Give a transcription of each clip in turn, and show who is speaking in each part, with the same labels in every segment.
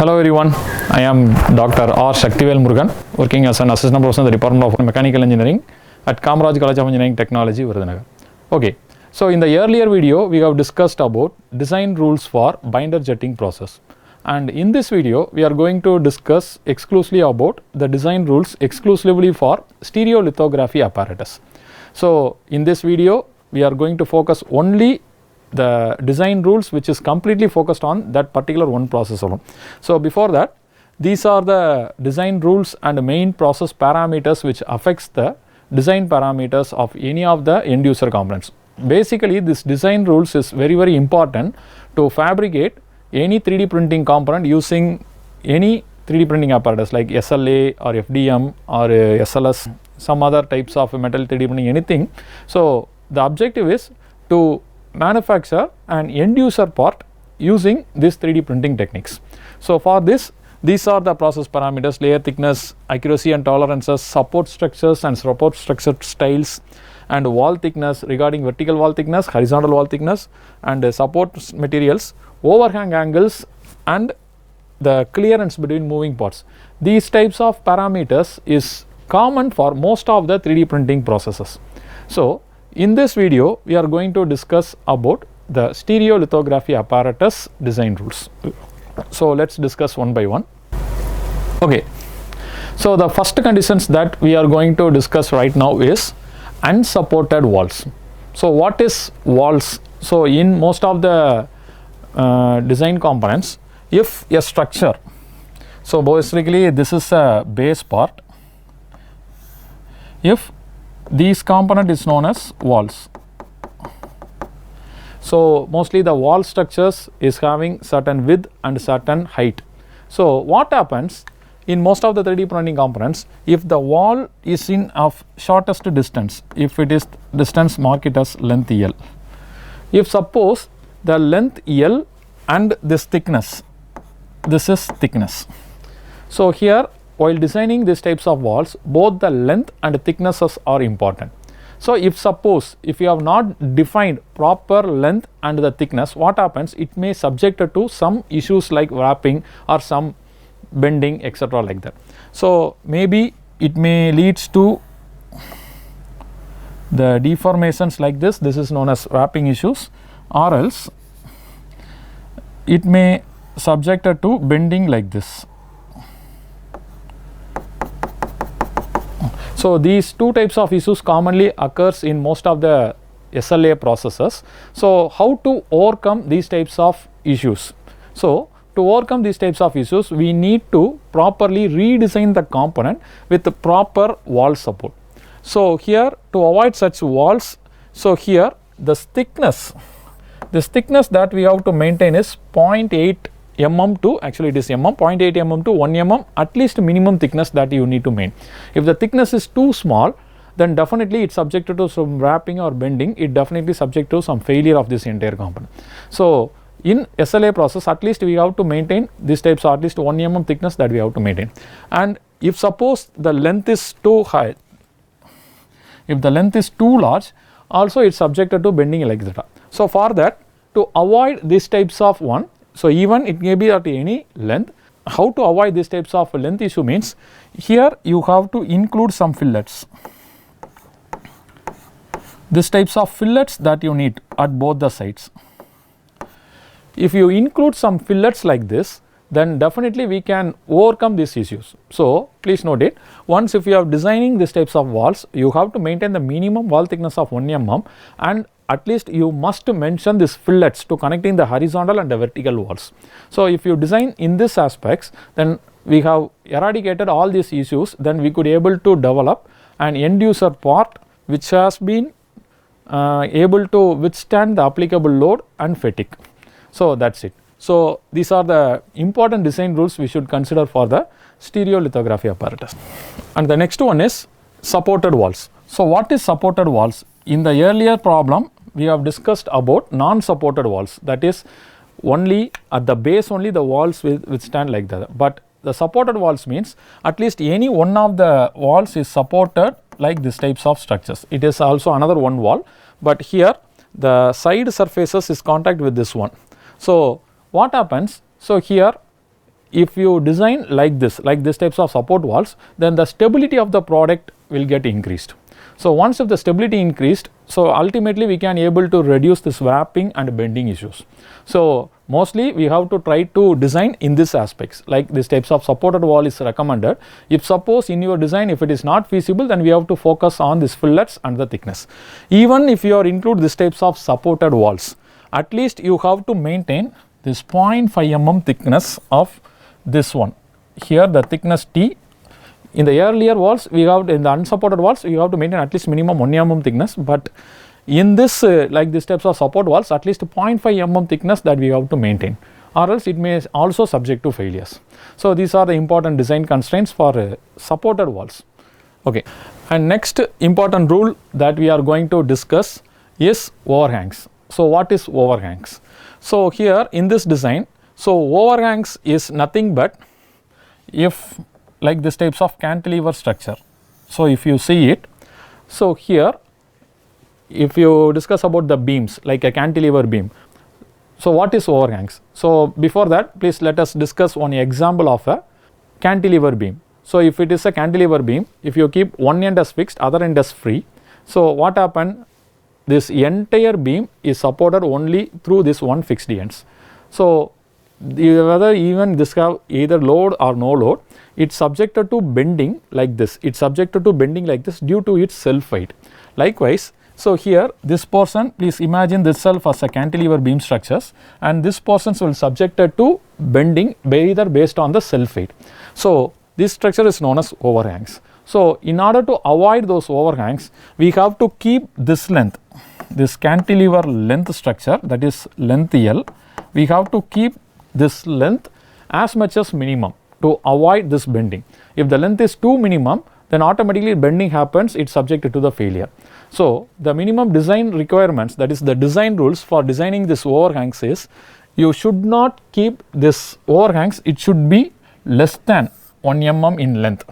Speaker 1: Hello everyone, I am Dr. R. Shaktivel Murugan, working as an assistant professor in the Department of Mechanical Engineering at Kamaraj College of Engineering Technology, Virudhunagar. Okay, so in the earlier video we have discussed about design rules for binder jetting process, and in this video we are going to discuss exclusively about the design rules exclusively for stereolithography apparatus. So in this video we are going to focus only the design rules which is completely focused on that particular one process alone. So before that, these are the design rules and main process parameters which affects the design parameters of any of the end user components. Basically this design rules is very important to fabricate any 3D printing component using any 3D printing apparatus like SLA or FDM or SLS, some other types of metal 3D printing, anything. So the objective is to manufacture an end user part using these 3D printing techniques. So for this, these are the process parameters: layer thickness, accuracy and tolerances, support structures and support structure styles, and wall thickness regarding vertical wall thickness, horizontal wall thickness, and support materials, overhang angles, and the clearance between moving parts. These types of parameters is common for most of the 3D printing processes. So in this video we are going to discuss about the stereolithography apparatus design rules. So let's discuss one by one. Okay, so the first conditions that we are going to discuss right now is unsupported walls. So what is walls? So in most of the design components, if a structure, so basically this is a base part, if this component is known as walls. So mostly the wall structures is having certain width and certain height. So what happens in most of the 3D printing components, if the wall is in of shortest distance, if it is distance, mark it as length L. If suppose the length L and this thickness, this is thickness. So here while designing these types of walls, both the length and thicknesses are important. So if suppose if you have not defined proper length and the thickness, what happens? It may subjected to some issues like wrapping or some bending, etc. like that. So maybe it may leads to the deformations like this. This is known as wrapping issues, or else it may subjected to bending like this. So these two types of issues commonly occurs in most of the SLA processes. So how to overcome these types of issues? So to overcome these types of issues, we need to properly redesign the component with the proper wall support. So here to avoid such walls, so here this thickness that we have to maintain is 0.8 mm to, actually it is 0.8 mm to 1 mm, at least minimum thickness that you need to maintain. If the thickness is too small, then definitely it's subjected to some wrapping or bending, it definitely subject to some failure of this entire component. So in SLA process, at least we have to maintain these types of at least 1 mm thickness that we have to maintain. And if suppose the length is too high, if the length is too large, also it's subjected to bending like that. So for that, to avoid these types of one, so even it may be at any length, how to avoid these types of length issue means, here you have to include some fillets. These types of fillets that you need at both the sides. If you include some fillets like this, then definitely we can overcome these issues. So please note it, once if you are designing these types of walls, you have to maintain the minimum wall thickness of 1 mm, and at least you must mention these fillets to connecting the horizontal and the vertical walls. So if you design in this aspects, then we have eradicated all these issues, then we could able to develop an end user part which has been able to withstand the applicable load and fatigue. So that's it. So these are the important design rules we should consider for the stereolithography apparatus. And the next one is supported walls. So what is supported walls? In the earlier problem we have discussed about non-supported walls, that is only at the base only the walls will withstand like that. But the supported walls means at least any one of the walls is supported like this types of structures. It is also another one wall, but here the side surfaces is contact with this one. So what happens? So here if you design like this types of support walls, then the stability of the product will get increased. So once if the stability increased, so ultimately we can able to reduce this warping and bending issues. So mostly we have to try to design in this aspects, like this types of supported wall is recommended. If suppose in your design if it is not feasible, then we have to focus on this fillets and the thickness. Even if you are include this types of supported walls, at least you have to maintain this 0.5 mm thickness of this one. Here the thickness T. In the earlier walls, we have in the unsupported walls, you have to maintain at least minimum 1 mm thickness, but in this like this types of support walls, at least 0.5 mm thickness that we have to maintain, or else it may also subject to failures. So these are the important design constraints for supported walls. Okay, and next important rule that we are going to discuss is overhangs. So what is overhangs? So here in this design, so overhangs is nothing but if like this types of cantilever structure. So if you see it, so here if you discuss about the beams like a cantilever beam, so what is overhangs? So before that, please let us discuss one example of a cantilever beam. So if it is a cantilever beam, if you keep one end as fixed, other end as free, so what happen? This entire beam is supported only through this one fixed ends. So whether even this have either load or no load, it's subjected to bending like this. It's subjected to bending like this due to its self weight. Likewise, so here this portion, please imagine this self as a cantilever beam structures, and this portion will subjected to bending either based on the self weight. So this structure is known as overhangs. So in order to avoid those overhangs, we have to keep this length, this cantilever length structure, that is length L, we have to keep this length as much as minimum to avoid this bending. If the length is too minimum, then automatically bending happens, it's subjected to the failure. So the minimum design requirements, that is the design rules for designing this overhangs is, you should not keep this overhangs, it should be less than 1 mm in length.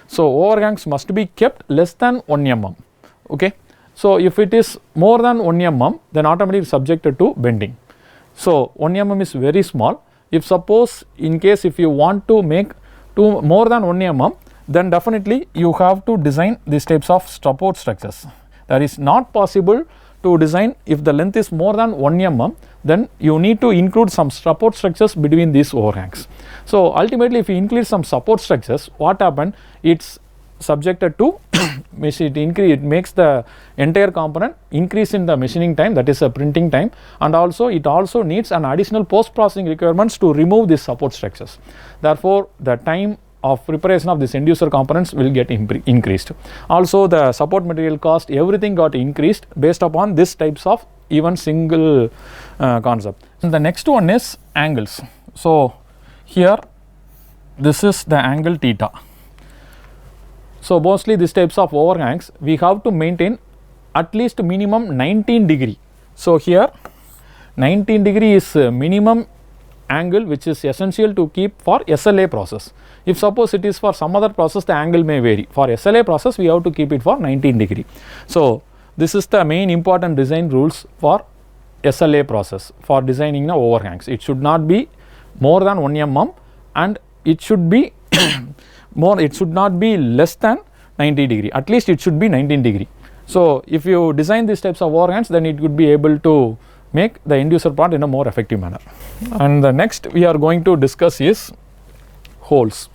Speaker 1: So overhangs must be kept less than 1 mm. Okay. So if it is more than 1 mm, then automatically subjected to bending. So 1 mm is very small. If suppose in case if you want to make more than 1 mm, then definitely you have to design these types of support structures. That is not possible to design if the length is more than 1 mm, then you need to include some support structures between these overhangs. So ultimately if you include some support structures, what happen? It's subjected to it makes the entire component increase in the machining time, that is a printing time, and also it also needs an additional post processing requirements to remove these support structures. Therefore the time of preparation of this end user components will get increased. Also the support material cost, everything got increased based upon this types of even single concept. And the next one is angles. So here this is the angle theta. So mostly these types of overhangs, we have to maintain at least minimum 19 degree. So here 19 degree is minimum angle which is essential to keep for SLA process. If suppose it is for some other process, the angle may vary. For SLA process, we have to keep it for 19 degree. So this is the main important design rules for SLA process for designing the overhangs. It should not be more than 1 mm and it should be it should not be less than 90 degree. At least it should be 19 degree. So if you design these types of overhangs, then it would be able to make the end user part in a more effective manner. And the next we are going to discuss is holes.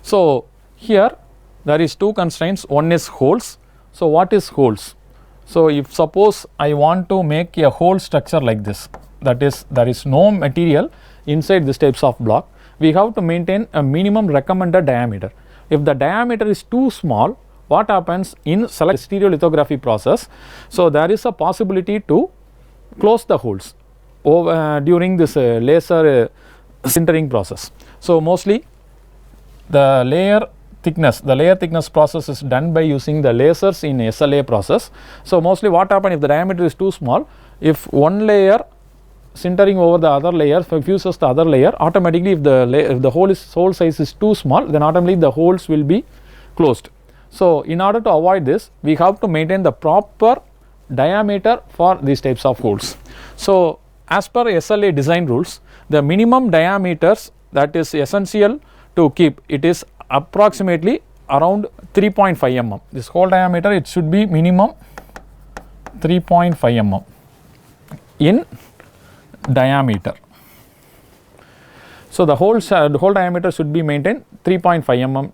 Speaker 1: So here there is two constraints. One is holes. So what is holes? So if suppose I want to make a hole structure like this, that is there is no material inside this types of block, we have to maintain a minimum recommended diameter. If the diameter is too small, what happens in select stereolithography process? So there is a possibility to close the holes during this laser sintering process. So mostly the layer thickness process is done by using the lasers in SLA process. So mostly what happens if the diameter is too small, if one layer sintering over the other layer fuses the other layer, automatically if the hole size is too small, then automatically the holes will be closed. So in order to avoid this, we have to maintain the proper diameter for these types of holes. So as per SLA design rules, the minimum diameters that is essential to keep, it is approximately around 3.5 mm. This whole diameter, it should be minimum 3.5 mm in diameter. So the whole diameter should be maintained 3.5 mm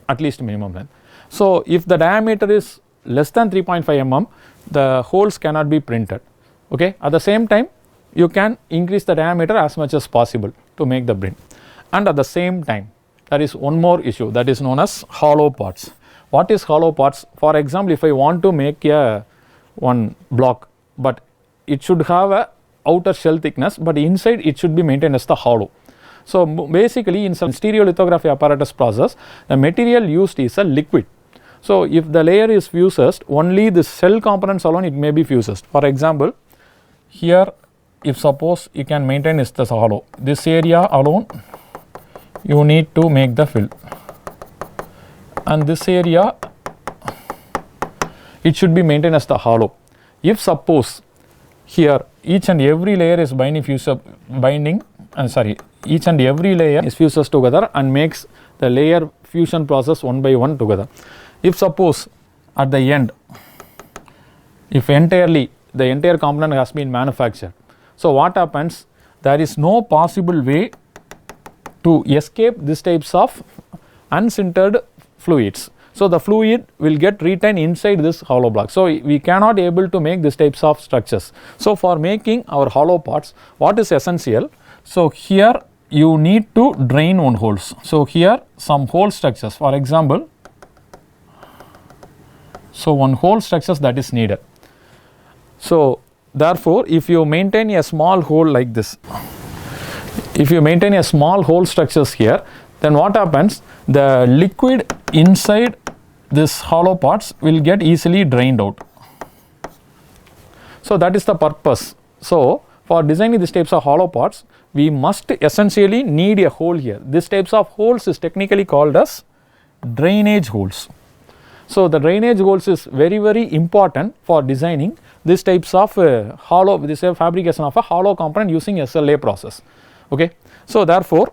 Speaker 1: at least minimum length. So if the diameter is less than 3.5 mm, the holes cannot be printed. Okay. At the same time, you can increase the diameter as much as possible to make the print. And at the same time, there is one more issue, that is known as hollow parts. What is hollow parts? For example, if I want to make one block, but it should have a outer shell thickness, but inside it should be maintained as the hollow. So basically, in some stereolithography apparatus process, the material used is a liquid. So if the layer is fused, only the shell components alone it may be fused. For example, here if suppose you can maintain is the hollow, this area alone you need to make the fill, and this area it should be maintained as the hollow. If suppose here each and every layer is each and every layer is fused together and makes the layer fusion process one by one together. If suppose at the end, if entirely the entire component has been manufactured, so what happens, there is no possible way to escape these types of unsintered fluids. So the fluid will get retained inside this hollow block. So we cannot able to make these types of structures. So for making our hollow parts, what is essential? So here you need to drain one holes. So here some hole structures, for example, so one hole structures that is needed. So therefore, if you maintain a small hole like this, if you maintain a small hole structures here, then what happens, the liquid inside this hollow parts will get easily drained out. So that is the purpose. So for designing these types of hollow parts, we must essentially need a hole here. This types of holes is technically called as drainage holes. So the drainage holes is very, very important for designing these types of fabrication of a hollow component using SLA process. Okay. So therefore,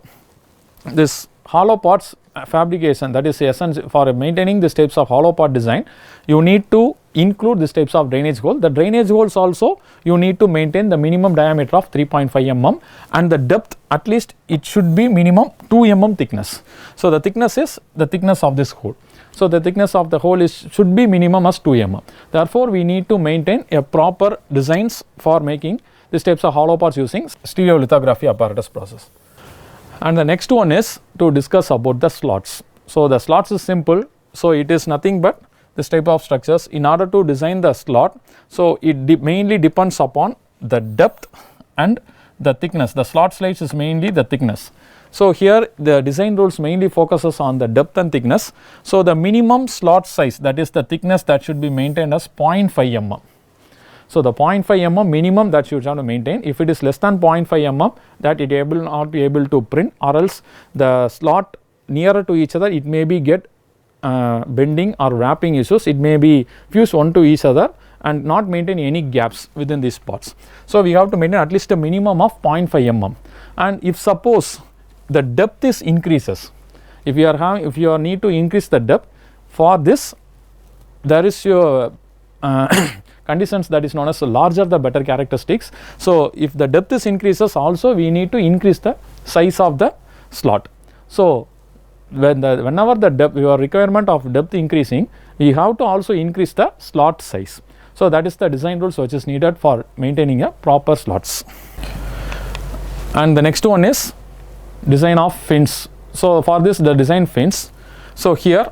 Speaker 1: this hollow parts fabrication, that is essential for maintaining these types of hollow part design, you need to include these types of drainage hole. The drainage holes also you need to maintain the minimum diameter of 3.5 mm and the depth, at least it should be minimum 2 mm thickness. So the thickness is the thickness of this hole. So the thickness of the hole should be minimum as 2 mm. Therefore, we need to maintain a proper designs for making these types of hollow parts using stereolithography apparatus process. And the next one is to discuss about the slots. So the slots is simple. So it is nothing but this type of structures. In order to design the slot, so it mainly depends upon the depth and the thickness. The slot size is mainly the thickness. So here the design rules mainly focuses on the depth and thickness. So the minimum slot size, that is the thickness, that should be maintained as 0.5 mm. So the 0.5 mm minimum that you have to maintain. If it is less than 0.5 mm, that it will not be able to print, or else the slot nearer to each other, it may be get bending or wrapping issues. It may be fused one to each other and not maintain any gaps within these parts. So we have to maintain at least a minimum of 0.5 mm. And if suppose the depth is increases, if you are need to increase the depth, for this there is your conditions that is known as larger the better characteristics. So if the depth is increases, also we need to increase the size of the slot. So whenever the depth, your requirement of depth increasing, we have to also increase the slot size. So that is the design rules which is needed for maintaining a proper slots. And the next one is design of fins. So for this, the design fins, so here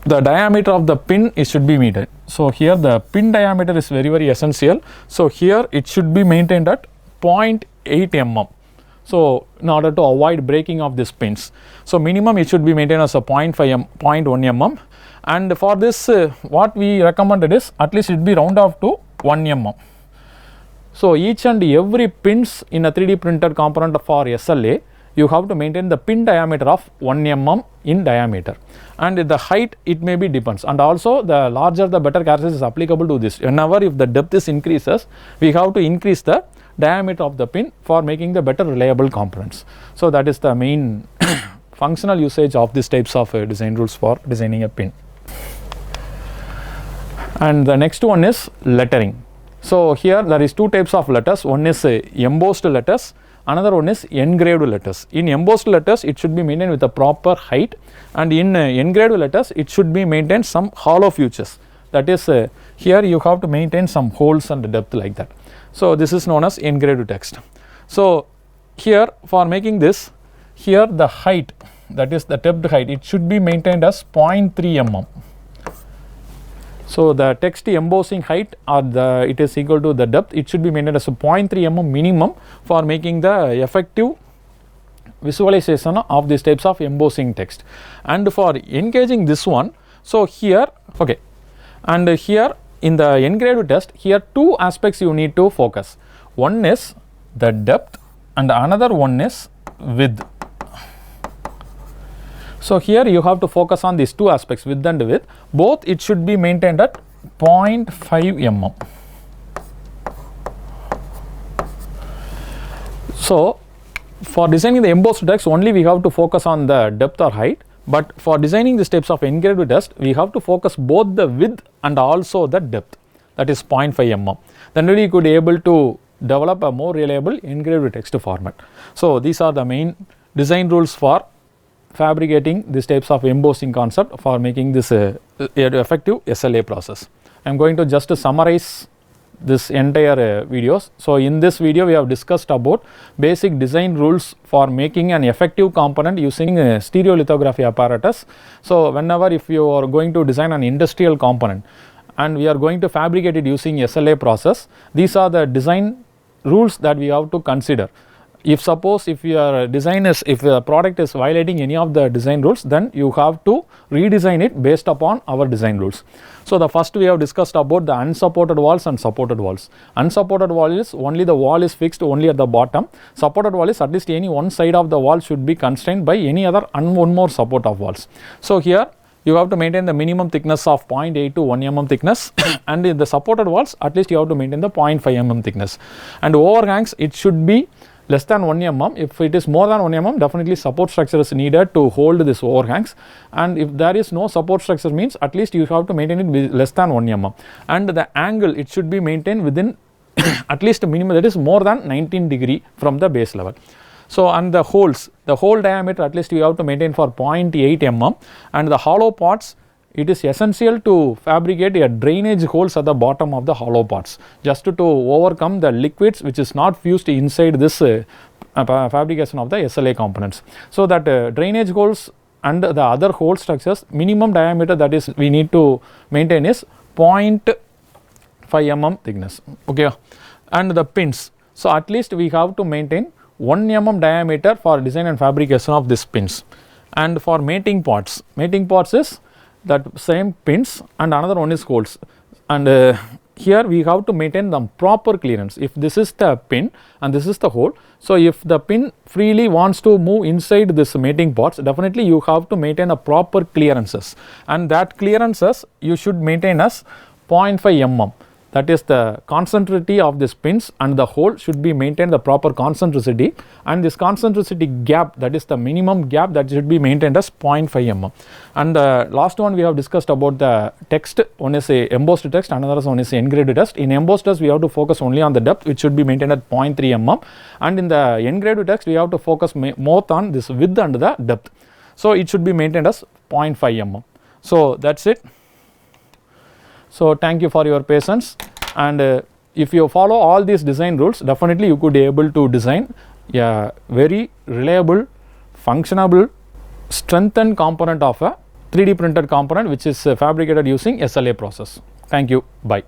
Speaker 1: the diameter of the pin should be measured. So here the pin diameter is very, very essential. So here it should be maintained at 0.8 mm. So in order to avoid breaking of these pins, so minimum it should be maintained as a 0.1 mm. And for this what we recommended is at least it be round off to 1 mm. So each and every pins in a 3D printed component for SLA, you have to maintain the pin diameter of 1 mm in diameter, and the height it may be depends, and also the larger the better characteristics is applicable to this. Whenever if the depth is increases, we have to increase the diameter of the pin for making the better reliable components. So that is the main functional usage of these types of design rules for designing a pin. And the next one is lettering. So here there is two types of letters. One is embossed letters, another one is engraved letters. In embossed letters it should be maintained with a proper height, and in engraved letters it should be maintained some hollow features. That is here you have to maintain some holes and depth like that. So this is known as engraved text. So here for making this, here the height, that is the tipped height, it should be maintained as 0.3 mm. So the text embossing height or it is equal to the depth, it should be maintained as a 0.3 mm minimum for making the effective visualization of these types of embossing text. And for engaging this one, so here, okay, and here in the engraved test, here two aspects you need to focus. One is the depth and another one is width. So here you have to focus on these two aspects, width and width. Both it should be maintained at 0.5 mm. So for designing the embossed text, only we have to focus on the depth or height, but for designing these types of engraved text, we have to focus both the width and also the depth, that is 0.5 mm. Then really you could be able to develop a more reliable engraved text format. So these are the main design rules for fabricating these types of embossing concept for making this effective SLA process. I am going to just summarize this entire videos. So in this video we have discussed about basic design rules for making an effective component using a stereolithography apparatus. So whenever if you are going to design an industrial component and we are going to fabricate it using SLA process, these are the design rules that we have to consider. If suppose if your design is, if the product is violating any of the design rules, then you have to redesign it based upon our design rules. So the first we have discussed about the unsupported walls and supported walls. Unsupported wall is only the wall is fixed only at the bottom. Supported wall is at least any one side of the wall should be constrained by any other and one more support of walls. So here you have to maintain the minimum thickness of 0.8 to 1 mm thickness and in the supported walls at least you have to maintain the 0.5 mm thickness. And overhangs, it should be less than 1 mm. If it is more than 1 mm, definitely support structure is needed to hold this overhangs, and if there is no support structure means at least you have to maintain it with less than 1 mm. And the angle, it should be maintained within at least a minimum, that is more than 19 degree from the base level. So and the holes, the hole diameter at least you have to maintain for 0.8 mm, and the hollow parts, it is essential to fabricate a drainage holes at the bottom of the hollow parts just to overcome the liquids which is not fused inside this fabrication of the SLA components. So that drainage holes and the other hole structures, minimum diameter that is we need to maintain is 0.5 mm thickness, okay. And the pins, so at least we have to maintain 1 mm diameter for design and fabrication of these pins. And for mating parts is that same pins and another one is holes, and here we have to maintain the proper clearance. If this is the pin and this is the hole, so if the pin freely wants to move inside this mating parts, definitely you have to maintain a proper clearances, and that clearances you should maintain as 0.5 mm. That is the concentricity of these pins, and the hole should be maintained the proper concentricity, and this concentricity gap, that is the minimum gap, that should be maintained as 0.5 mm. And the last one we have discussed about the text, one is a embossed text, another one is engraved text. In embossed text we have to focus only on the depth, which should be maintained at 0.3 mm, and in the engraved text we have to focus more on this width and the depth, so it should be maintained as 0.5 mm. So that's it. So thank you for your patience, and if you follow all these design rules, definitely you could be able to design a very reliable, functionable, strengthened component of a 3D printed component which is fabricated using SLA process. Thank you. Bye.